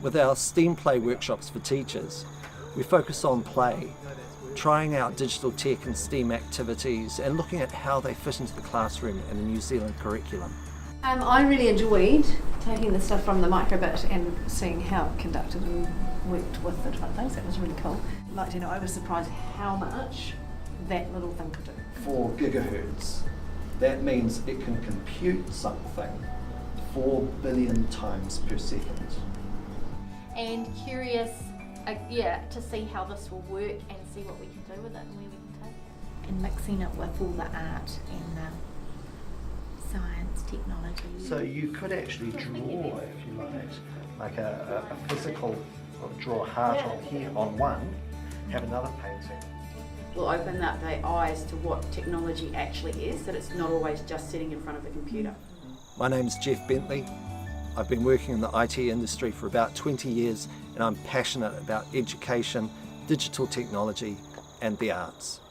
With our STEAMplay workshops for teachers, we focus on play, trying out digital tech and STEAM activities and looking at how they fit into the classroom and the New Zealand curriculum. I really enjoyed taking the stuff from the microbit and seeing how it conducted and worked with the different things. That was really cool. Like, you know, I was surprised how much that little thing could do. 4 gigahertz. That means it can compute something 4 billion times per second. And curious, to see how this will work and see what we can do with it and where we can take it. And mixing it with all the art and the science, technology. So you could actually draw, if you like a physical, draw a heart on here on one, have another painting. Will open up their eyes to what technology actually is, that it's not always just sitting in front of a computer. My name's Geoff Bentley. I've been working in the IT industry for about 20 years and I'm passionate about education, digital technology and the arts.